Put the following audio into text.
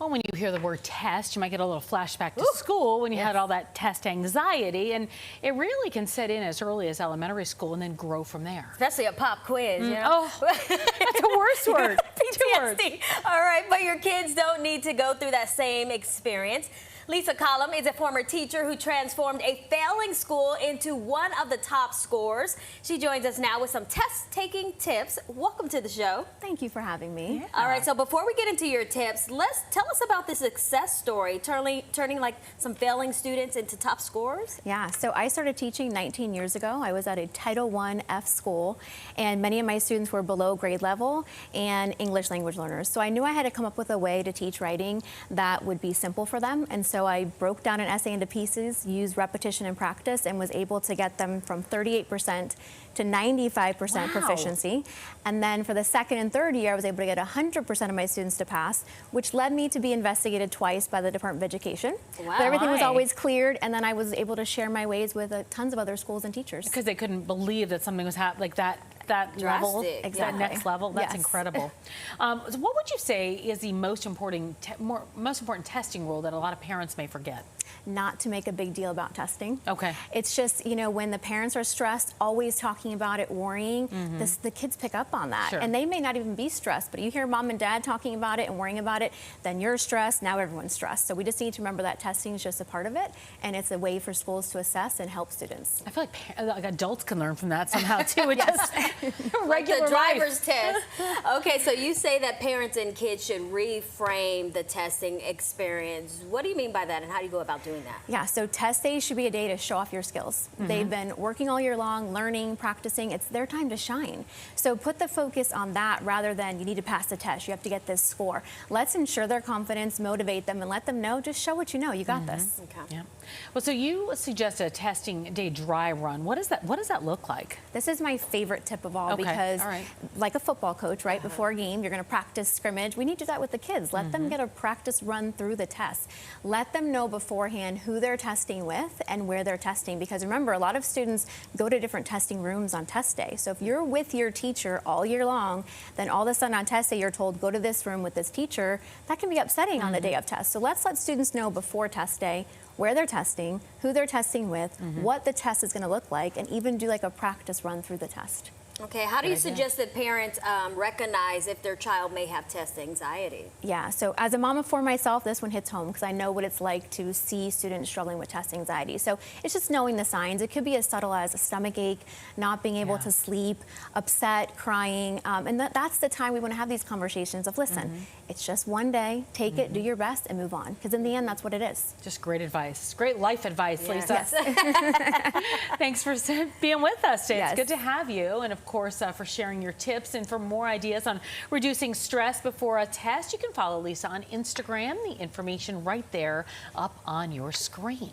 Well, when you hear the word test, you might get a little flashback to school when you had all that test anxiety, and it really can set in as early as elementary school and then grow from there. Especially a pop quiz, you know? Oh, that's a worse word. PTSD. All right, but your kids don't need to go through that same experience. Lisa Collum is a former teacher who transformed a failing school into one of the top scorers. She joins us now with some test-taking tips. Welcome to the show. Thank you for having me. Yeah. All right, so before we get into your tips, tell us about the success story, turning like some failing students into top scorers. Yeah, so I started teaching 19 years ago. I was at a Title I F school, and many of my students were below grade level and English language learners. So I knew I had to come up with a way to teach writing that would be simple for them. And so I broke down an essay into pieces, used repetition and practice, and was able to get them from 38% to 95% proficiency. And then for the second and third year, I was able to get 100% of my students to pass, which led me to be investigated twice by the Department of Education. Wow. But everything was always cleared, and then I was able to share my ways with tons of other schools and teachers. Because they couldn't believe that something was happening like that. That level, Drastic. that next level, that's Yes. incredible. So what would you say is the most important testing rule that a lot of parents may forget? Not to make a big deal about testing. Okay. It's just, you know, when the parents are stressed, always talking about it, worrying, the kids pick up on that. Sure. And they may not even be stressed, but you hear mom and dad talking about it and worrying about it, then you're stressed, now everyone's stressed. So we just need to remember that testing is just a part of it, and it's a way for schools to assess and help students. I feel like adults can learn from that somehow too. It just Like the regular driver's life. test. Okay, so you say that parents and kids should reframe the testing experience. What do you mean by that, and how do you go about doing that? Yeah, so test days should be a day to show off your skills. They've been working all year long, learning, practicing. It's their time to shine. So put the focus on that rather than you need to pass the test, you have to get this score. Let's ensure their confidence, motivate them, and let them know, just show what you know, you got this. Okay. Yeah. Well, so you suggest a testing day dry run. What does that look like? This is my favorite tip of all because, like a football coach, right, before a game, you're going to practice scrimmage. We need to do that with the kids. Let them get a practice run through the test. Let them know beforehand who they're testing with and where they're testing, because remember, a lot of students go to different testing rooms on test day. So if you're with your teacher all year long, then all of a sudden on test day you're told go to this room with this teacher, that can be upsetting on the day of test. So let's let students know before test day where they're testing, who they're testing with, what the test is going to look like, and even do like a practice run through the test. Okay, how do you suggest that parents recognize if their child may have test anxiety? Yeah, so as a mom of four myself, this one hits home because I know what it's like to see students struggling with test anxiety. So it's just knowing the signs. It could be as subtle as a stomach ache, not being able to sleep, upset, crying, and that's the time we want to have these conversations of, listen, it's just one day, take it, do your best, and move on. Because in the end, that's what it is. Just great advice. Great life advice, Lisa. Yes. Thanks for being with us today. Yes. It's good to have you. And of course, for sharing your tips. And for more ideas on reducing stress before a test, you can follow Lisa on Instagram. The information right there up on your screen.